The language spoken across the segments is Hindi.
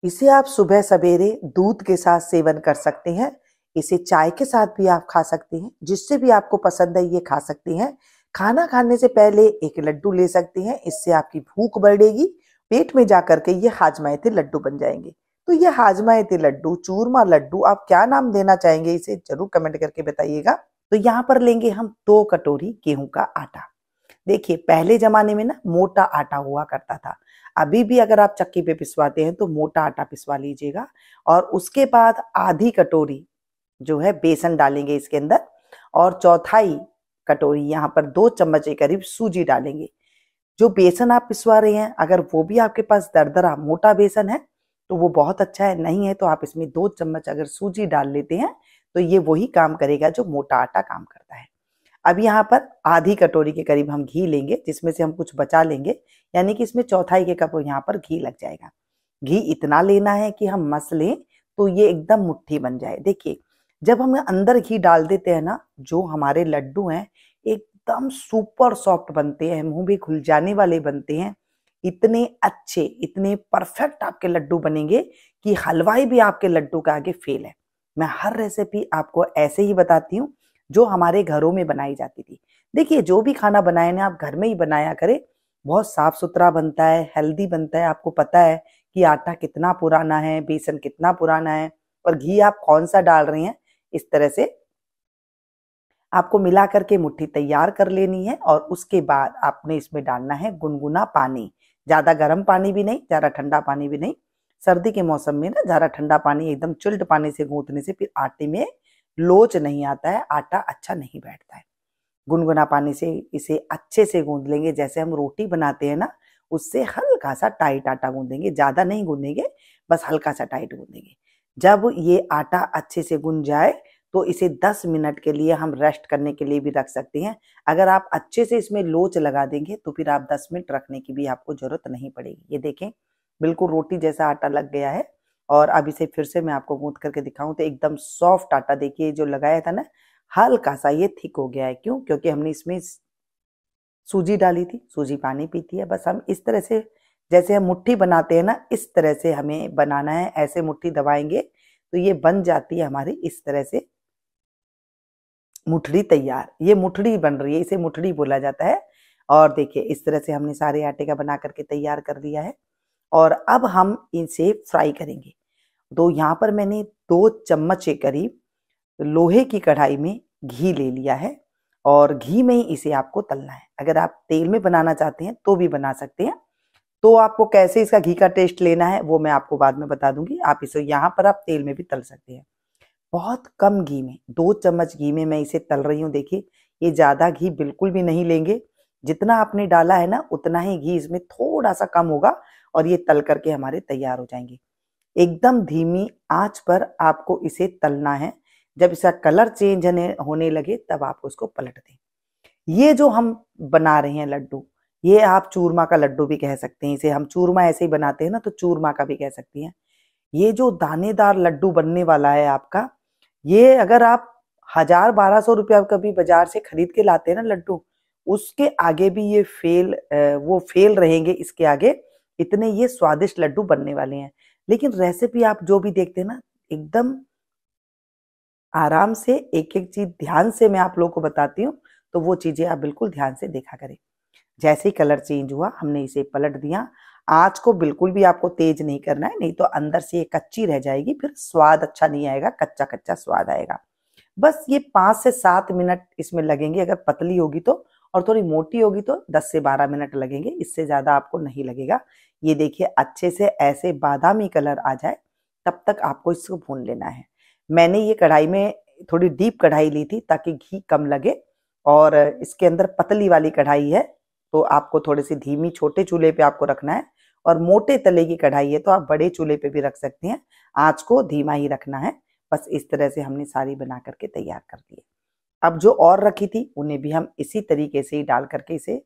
इसे आप सुबह सवेरे दूध के साथ सेवन कर सकते हैं। इसे चाय के साथ भी आप खा सकते हैं, जिससे भी आपको पसंद है ये खा सकते हैं। खाना खाने से पहले एक लड्डू ले सकते हैं, इससे आपकी भूख बढ़ेगी, पेट में जाकर के ये हाजमाते लड्डू बन जाएंगे। तो ये हाजमाते लड्डू, चूरमा लड्डू, आप क्या नाम देना चाहेंगे इसे जरूर कमेंट करके बताइएगा। तो यहाँ पर लेंगे हम 2 कटोरी गेहूं का आटा। देखिए पहले जमाने में ना मोटा आटा हुआ करता था। अभी भी अगर आप चक्की पे पिसवाते हैं तो मोटा आटा पिसवा लीजिएगा। और उसके बाद आधी कटोरी जो है बेसन डालेंगे इसके अंदर, और चौथाई कटोरी यहाँ पर 2 चम्मच के करीब सूजी डालेंगे। जो बेसन आप पिसवा रहे हैं अगर वो भी आपके पास दरदरा मोटा बेसन है तो वो बहुत अच्छा है, नहीं है तो आप इसमें 2 चम्मच अगर सूजी डाल लेते हैं तो ये वही काम करेगा जो मोटा आटा काम करता है। अब यहाँ पर आधी कटोरी के करीब हम घी लेंगे, जिसमें से हम कुछ बचा लेंगे, यानी कि इसमें चौथाई के कप यहाँ पर घी लग जाएगा। घी इतना लेना है कि हम मस लें तो ये एकदम मुट्ठी बन जाए। देखिए जब हम अंदर घी डाल देते हैं ना, जो हमारे लड्डू हैं एकदम सुपर सॉफ्ट बनते हैं, मुंह भी खुल जाने वाले बनते हैं। इतने अच्छे, इतने परफेक्ट आपके लड्डू बनेंगे कि हलवाई भी आपके लड्डू का आगे फेल है। मैं हर रेसिपी आपको ऐसे ही बताती हूँ जो हमारे घरों में बनाई जाती थी। देखिए जो भी खाना बनाए ना आप घर में ही बनाया करें, बहुत साफ सुथरा बनता है, हेल्दी बनता है। आपको पता है कि आटा कितना पुराना है, बेसन कितना पुराना है, और घी आप कौन सा डाल रहे हैं। इस तरह से आपको मिला करके मुट्ठी तैयार कर लेनी है, और उसके बाद आपने इसमें डालना है गुनगुना पानी। ज्यादा गर्म पानी भी नहीं, ज्यादा ठंडा पानी भी नहीं। सर्दी के मौसम में ना ज्यादा ठंडा पानी, एकदम चिल्ड पानी से गूंथने से फिर आटे में लोच नहीं आता है, आटा अच्छा नहीं बैठता है। गुनगुना पानी से इसे अच्छे से गूंद लेंगे, जैसे हम रोटी बनाते हैं ना उससे हल्का सा टाइट आटा गूंदेंगे, ज्यादा नहीं गूंदेंगे, बस हल्का सा टाइट गूंदेंगे। जब ये आटा अच्छे से गूंद जाए तो इसे 10 मिनट के लिए हम रेस्ट करने के लिए भी रख सकते हैं। अगर आप अच्छे से इसमें लोच लगा देंगे तो फिर आप 10 मिनट रखने की भी आपको जरूरत नहीं पड़ेगी। ये देखें बिल्कुल रोटी जैसा आटा लग गया है। और अब इसे फिर से मैं आपको गूंथ करके दिखाऊं तो एकदम सॉफ्ट आटा, देखिए जो लगाया था ना हल्का सा ये थिक हो गया है। क्यों? क्योंकि हमने इसमें सूजी डाली थी, सूजी पानी पीती है। बस हम इस तरह से, जैसे हम मुट्ठी बनाते हैं ना, इस तरह से हमें बनाना है। ऐसे मुट्ठी दबाएंगे तो ये बन जाती है हमारी इस तरह से मुठड़ी तैयार। ये मुठड़ी बन रही है, इसे मुठड़ी बोला जाता है। और देखिए इस तरह से हमने सारे आटे का बना करके तैयार कर लिया है, और अब हम इसे फ्राई करेंगे। तो यहाँ पर मैंने 2 चम्मच के करीब लोहे की कढ़ाई में घी ले लिया है, और घी में ही इसे आपको तलना है। अगर आप तेल में बनाना चाहते हैं तो भी बना सकते हैं। तो आपको कैसे इसका घी का टेस्ट लेना है वो मैं आपको बाद में बता दूंगी। आप इसे यहाँ पर आप तेल में भी तल सकते हैं। बहुत कम घी में, 2 चम्मच घी में मैं इसे तल रही हूँ। देखिए ये ज्यादा घी बिल्कुल भी नहीं लेंगे, जितना आपने डाला है ना उतना ही घी इसमें थोड़ा सा कम होगा, और ये तल करके हमारे तैयार हो जाएंगे। एकदम धीमी आंच पर आपको इसे तलना है। जब इसका कलर चेंज होने लगे तब आप उसको पलट दें। ये जो हम बना रहे हैं लड्डू, ये आप चूरमा का लड्डू भी कह सकते हैं। इसे हम चूरमा ऐसे ही बनाते हैं ना, तो चूरमा का भी कह सकती हैं। ये जो दानेदार लड्डू बनने वाला है आपका, ये अगर आप 1000-1200 रुपया कभी बाजार से खरीद के लाते हैं ना लड्डू, उसके आगे भी ये वो फेल रहेंगे इसके आगे। इतने ये स्वादिष्ट लड्डू बनने वाले हैं। लेकिन रेसिपी आप जो भी देखते हैं ना, एकदम आराम से एक एक चीज ध्यान से मैं आप लोगों को बताती हूँ, तो वो चीजें आप बिल्कुल ध्यान से देखा करें। जैसे ही कलर चेंज हुआ हमने इसे पलट दिया। आंच को बिल्कुल भी आपको तेज नहीं करना है, नहीं तो अंदर से ये कच्ची रह जाएगी, फिर स्वाद अच्छा नहीं आएगा, कच्चा कच्चा स्वाद आएगा। बस ये 5 से 7 मिनट इसमें लगेंगे। अगर पतली होगी तो, और थोड़ी मोटी होगी तो 10 से 12 मिनट लगेंगे, इससे ज्यादा आपको नहीं लगेगा। ये देखिए अच्छे से ऐसे बादामी कलर आ जाए तब तक आपको इसको भून लेना है। मैंने ये कढ़ाई में थोड़ी डीप कढ़ाई ली थी ताकि घी कम लगे, और इसके अंदर पतली वाली कढ़ाई है तो आपको थोड़ी सी धीमी छोटे चूल्हे पे आपको रखना है, और मोटे तले की कढ़ाई है तो आप बड़े चूल्हे पे भी रख सकते हैं। आंच को धीमा ही रखना है। बस इस तरह से हमने सारी बना करके तैयार कर दी। अब जो और रखी थी उन्हें भी हम इसी तरीके से ही डाल करके इसे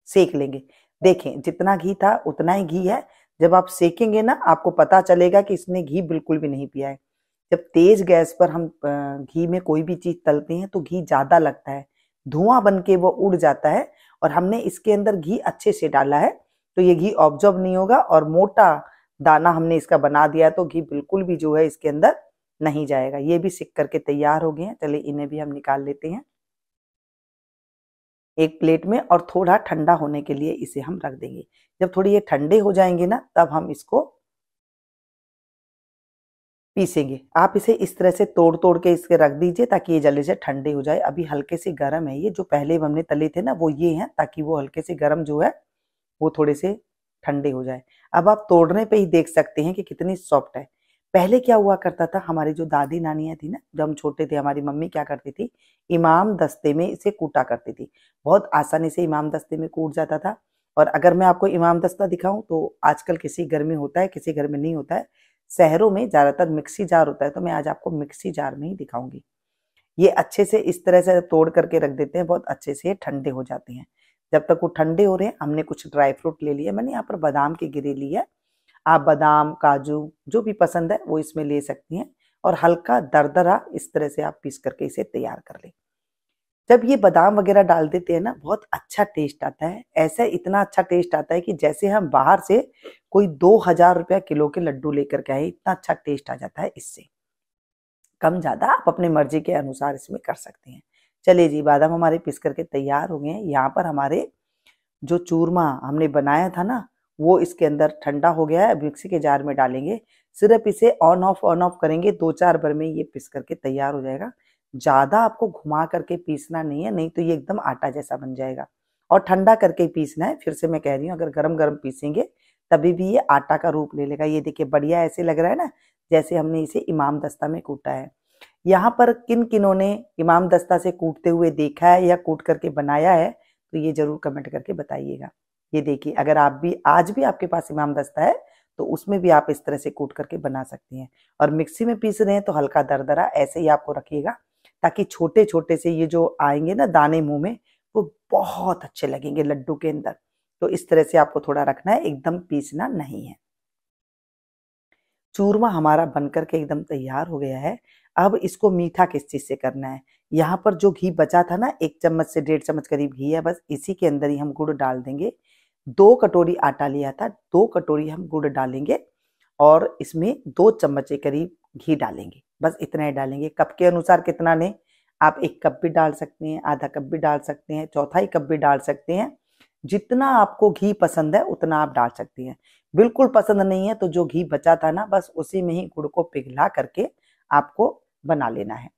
सेक लेंगे। देखें जितना घी था उतना ही घी है। जब आप सेकेंगे ना आपको पता चलेगा कि इसने घी बिल्कुल भी नहीं पिया है। जब तेज गैस पर हम घी में कोई भी चीज तलते हैं तो घी ज्यादा लगता है, धुआं बन के वो उड़ जाता है। और हमने इसके अंदर घी अच्छे से डाला है तो ये घी ऑब्जॉर्ब नहीं होगा, और मोटा दाना हमने इसका बना दिया है तो घी बिल्कुल भी जो है इसके अंदर नहीं जाएगा। ये भी सिक करके तैयार हो गए हैं। चलिए इन्हें भी हम निकाल लेते हैं एक प्लेट में और थोड़ा ठंडा होने के लिए इसे हम रख देंगे। जब थोड़ी ये ठंडे हो जाएंगे ना तब हम इसको पीसेंगे। आप इसे इस तरह से तोड़ तोड़ के इसके रख दीजिए ताकि ये जल्दी से ठंडे हो जाए। अभी हल्के से गर्म है ये, जो पहले हमने तले थे ना वो ये हैं, ताकि वो हल्के से गर्म जो है वो थोड़े से ठंडे हो जाए। अब आप तोड़ने पे ही देख सकते हैं कि कितनी सॉफ्ट है। पहले क्या हुआ करता था, हमारी जो दादी नानियां थी ना, जब हम छोटे थे हमारी मम्मी क्या करती थी, इमाम दस्ते में इसे कूटा करती थी। बहुत आसानी से इमाम दस्ते में कूट जाता था। और अगर मैं आपको इमाम दस्ता दिखाऊं तो आजकल किसी घर में होता है, किसी घर में नहीं होता है। शहरों में ज्यादातर मिक्सी जार होता है, तो मैं आज आपको मिक्सी जार में ही दिखाऊंगी। ये अच्छे से इस तरह से तोड़ करके रख देते हैं, बहुत अच्छे से ठंडे हो जाते हैं। जब तक वो ठंडे हो रहे हैं हमने कुछ ड्राई फ्रूट ले लिया। मैंने यहाँ पर बादाम की गिरी ली है। आप बादाम काजू जो भी पसंद है वो इसमें ले सकती हैं। और हल्का दरदरा इस तरह से आप पीस करके इसे तैयार कर लें। जब ये बादाम वगैरह डाल देते हैं ना बहुत अच्छा टेस्ट आता है। ऐसा इतना अच्छा टेस्ट आता है कि जैसे हम बाहर से कोई 2000 रुपया किलो के लड्डू लेकर के आए, इतना अच्छा टेस्ट आ जाता है इससे। कम ज्यादा आप अपने मर्जी के अनुसार इसमें कर सकते हैं। चलिए जी, बादाम हमारे पिस करके तैयार हो गए हैं। यहाँ पर हमारे जो चूरमा हमने बनाया था ना वो इसके अंदर ठंडा हो गया है। मिक्सी के जार में डालेंगे, सिर्फ इसे ऑन ऑफ करेंगे, 2-4 बार में ये पिस करके तैयार हो जाएगा। ज्यादा आपको घुमा करके पीसना नहीं है, नहीं तो ये एकदम आटा जैसा बन जाएगा। और ठंडा करके पीसना है। फिर से मैं कह रही हूँ, अगर गरम गरम पीसेंगे तभी भी ये आटा का रूप ले लेगा। ये देखिए बढ़िया ऐसे लग रहा है ना, जैसे हमने इसे इमाम दस्ता में कूटा है। यहाँ पर किन किनों ने इमाम दस्ता से कूटते हुए देखा है या कूट करके बनाया है तो ये जरूर कमेंट करके बताइएगा। ये देखिए, अगर आप भी आज भी आपके पास इमाम दस्ता है तो उसमें भी आप इस तरह से कूट करके बना सकती हैं। और मिक्सी में पीस रहे हैं तो हल्का दरदरा ऐसे ही आपको रखिएगा, ताकि छोटे छोटे से ये जो आएंगे ना दाने मुंह में वो बहुत अच्छे लगेंगे लड्डू के अंदर। तो इस तरह से आपको थोड़ा रखना है, एकदम पीसना नहीं है। चूरमा हमारा बनकर के एकदम तैयार हो गया है। अब इसको मीठा किस चीज से करना है। यहाँ पर जो घी बचा था ना, 1 चम्मच से 1.5 चम्मच करीब घी है, बस इसी के अंदर ही हम गुड़ डाल देंगे। 2 कटोरी आटा लिया था, 2 कटोरी हम गुड़ डालेंगे और इसमें 2 चम्मच के करीब घी डालेंगे। बस इतना ही डालेंगे। कप के अनुसार कितना ने, आप 1 कप भी डाल सकते हैं, आधा कप भी डाल सकते हैं, चौथाई कप भी डाल सकते हैं। जितना आपको घी पसंद है उतना आप डाल सकती हैं। बिल्कुल पसंद नहीं है तो जो घी बचा था ना बस उसी में ही गुड़ को पिघला करके आपको बना लेना है।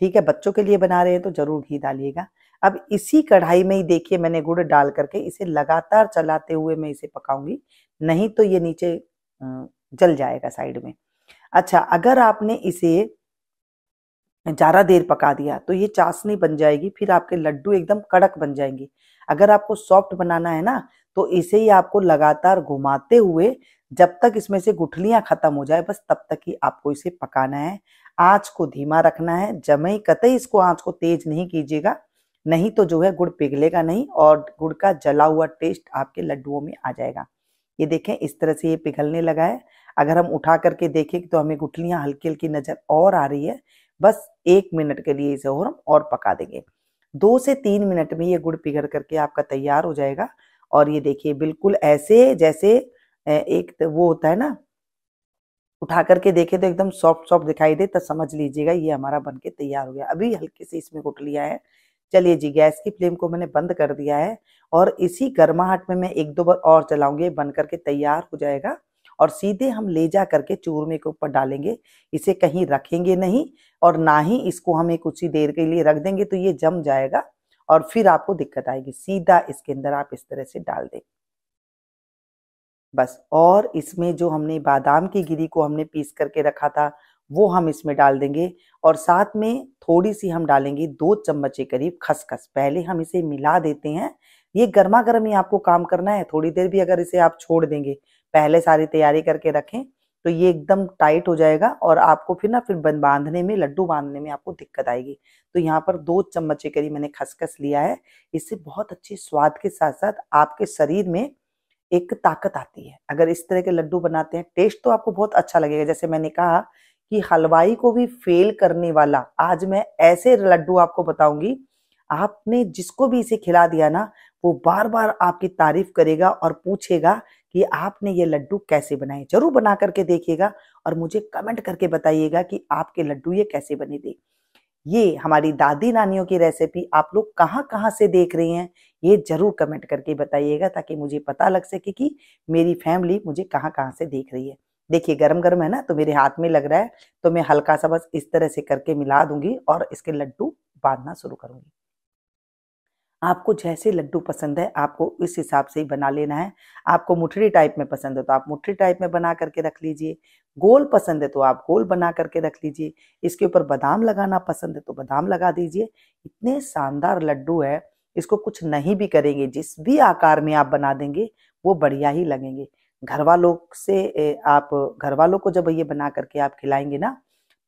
ठीक है, बच्चों के लिए बना रहे हैं तो जरूर घी डालिएगा। अब इसी कढ़ाई में ही देखिए मैंने गुड़ डाल करके इसे लगातार चलाते हुए मैं इसे पकाऊंगी, नहीं तो ये नीचे जल जाएगा साइड में। अच्छा, अगर आपने इसे ज्यादा देर पका दिया तो ये चाशनी बन जाएगी, फिर आपके लड्डू एकदम कड़क बन जाएंगे। अगर आपको सॉफ्ट बनाना है ना तो इसे ही आपको लगातार घुमाते हुए जब तक इसमें से गुठलियां खत्म हो जाए बस तब तक ही आपको इसे पकाना है। आंच को धीमा रखना है, जमई कतई इसको आंच को तेज नहीं कीजिएगा, नहीं तो जो है गुड़ पिघलेगा नहीं और गुड़ का जला हुआ टेस्ट आपके लड्डुओं में आ जाएगा। ये देखें इस तरह से ये पिघलने लगा है। अगर हम उठा करके देखें तो हमें गुठलियां हल्की हल्की नजर और आ रही है। बस 1 मिनट के लिए इसे और पका देंगे। 2 से 3 मिनट में ये गुड़ पिघल करके आपका तैयार हो जाएगा। और ये देखिए बिल्कुल ऐसे जैसे एक वो होता है ना, उठा करके देखे तो एकदम सॉफ्ट सॉफ्ट दिखाई दे तो समझ लीजिएगा ये हमारा बनके तैयार हो गया। अभी हल्के से इसमें गुठलियां है। चलिए जी, गैस की फ्लेम को मैंने बंद कर दिया है और इसी गर्माहट में मैं 1-2 बार और चलाऊंगी, बन करके तैयार हो जाएगा। और सीधे हम ले जा करके चूरमे के ऊपर डालेंगे। इसे कहीं रखेंगे नहीं और ना ही इसको हमें कुछ ही देर के लिए रख देंगे तो ये जम जाएगा और फिर आपको दिक्कत आएगी। सीधा इसके अंदर आप इस तरह से डाल दें बस। और इसमें जो हमने बादाम की गिरी को हमने पीस करके रखा था वो हम इसमें डाल देंगे और साथ में थोड़ी सी हम डालेंगे 2 चम्मच के करीब खसखस। पहले हम इसे मिला देते हैं। ये गर्मा गर्म ही आपको काम करना है, थोड़ी देर भी अगर इसे आप छोड़ देंगे, पहले सारी तैयारी करके रखें तो ये एकदम टाइट हो जाएगा और आपको फिर बांधने में, लड्डू बांधने में आपको दिक्कत आएगी। तो यहाँ पर 2 चम्मच के करीब मैंने खसखस लिया है। इससे बहुत अच्छे स्वाद के साथ साथ आपके शरीर में एक ताकत आती है। अगर इस तरह के लड्डू बनाते हैं टेस्ट तो आपको बहुत अच्छा लगेगा। जैसे मैंने कहा कि हलवाई को भी फेल करने वाला आज मैं ऐसे लड्डू आपको बताऊंगी, आपने जिसको भी इसे खिला दिया ना वो बार बार आपकी तारीफ करेगा और पूछेगा कि आपने ये लड्डू कैसे बनाए। जरूर बना करके देखिएगा और मुझे कमेंट करके बताइएगा कि आपके लड्डू ये कैसे बने थे। ये हमारी दादी नानियों की रेसिपी आप लोग कहाँ-कहाँ से देख रहे हैं, ये जरूर कमेंट करके बताइएगा ताकि मुझे पता लग सके कि मेरी फैमिली मुझे कहाँ-कहाँ से देख रही है। देखिए गरम-गरम है ना, तो मेरे हाथ में लग रहा है, तो मैं हल्का सा बस इस तरह से करके मिला दूंगी और इसके लड्डू बांधना शुरू करूंगी। आपको जैसे लड्डू पसंद है आपको इस हिसाब से ही बना लेना है। आपको मुठड़ी टाइप में पसंद है तो आप मुठड़ी टाइप में बना करके रख लीजिए। गोल पसंद है तो आप गोल बना करके रख लीजिए। इसके ऊपर बादाम लगाना पसंद है तो बादाम लगा दीजिए। इतने शानदार लड्डू है, इसको कुछ नहीं भी करेंगे, जिस भी आकार में आप बना देंगे वो बढ़िया ही लगेंगे। घर वालों से आप घर वालों को जब ये बना करके आप खिलाएंगे ना,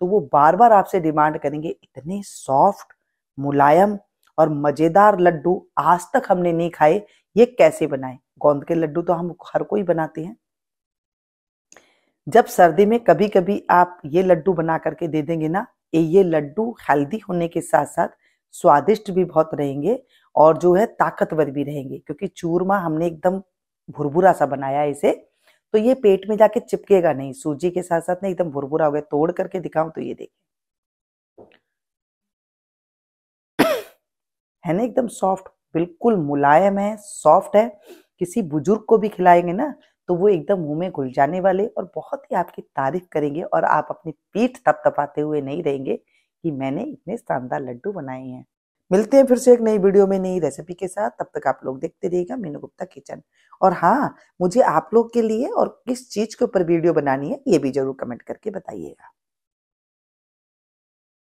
तो वो बार बार आपसे डिमांड करेंगे, इतने सॉफ्ट, मुलायम और मजेदार लड्डू आज तक हमने नहीं खाए, ये कैसे बनाए। गोंद के लड्डू तो हम हर कोई बनाते हैं। जब सर्दी में कभी कभी आप ये लड्डू बना करके दे देंगे ना, ये लड्डू हेल्दी होने के साथ साथ स्वादिष्ट भी बहुत रहेंगे और जो है ताकतवर भी रहेंगे, क्योंकि चूरमा हमने एकदम भुरभुरा सा बनाया है इसे, तो ये पेट में जाके चिपकेगा नहीं। सूजी के साथ साथ ना एकदम भुरभुरा हो गया। तोड़ करके दिखाऊं तो ये देखिए, है ना, एकदम सॉफ्ट, बिल्कुल मुलायम है, सॉफ्ट है। किसी बुजुर्ग को भी खिलाएंगे ना तो वो एकदम मुंह में घुल जाने वाले और बहुत ही आपकी तारीफ करेंगे और आप अपनी पीठ थपथपाते हुए नहीं रहेंगे कि मैंने इतने शानदार लड्डू बनाए हैं। मिलते हैं फिर से एक नई वीडियो में नई रेसिपी के साथ। तब तक आप लोग देखते रहिएगा मीनू गुप्ता किचन। और हाँ, मुझे आप लोग के लिए और किस चीज के ऊपर वीडियो बनानी है ये भी जरूर कमेंट करके बताइएगा।